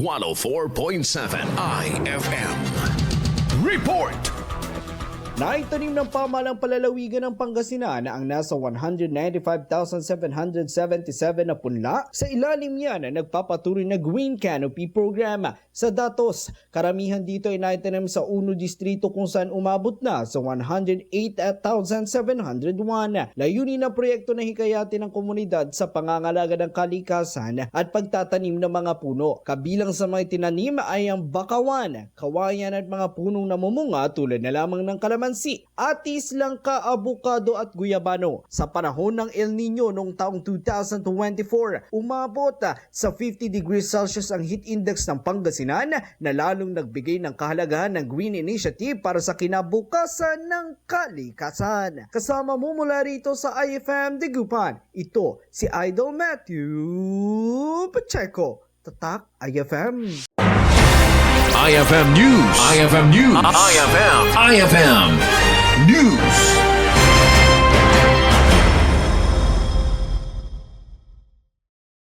104.7 IFM. Report! Naitanim ng pamahalang palalawigan ng Pangasinan ang nasa 195,777 na punla. Sa ilalim niyan na nagpapatuloy na Green Canopy Program. Sa datos, karamihan dito ay naitanim sa 1 distrito kung saan umabot na sa 108,701. Layunin ng proyekto na hikayatin ng komunidad sa pangangalaga ng kalikasan at pagtatanim ng mga puno. Kabilang sa mga tinanim ay ang bakawan, kawayan at mga punong namumunga tulad na lamang ng kalamansi, atis, langka, abukado at guyabano. Sa panahon ng El Nino noong taong 2024, umabot sa 50 degrees Celsius ang heat index ng Pangasinan na lalong nagbigay ng kahalagahan ng Green Initiative para sa kinabukasan ng kalikasan. Kasama mo mula rito sa IFM Digupan, ito si Idol Matthew Pacheco. Tatak IFM. IFM News. IFM News. IFM News.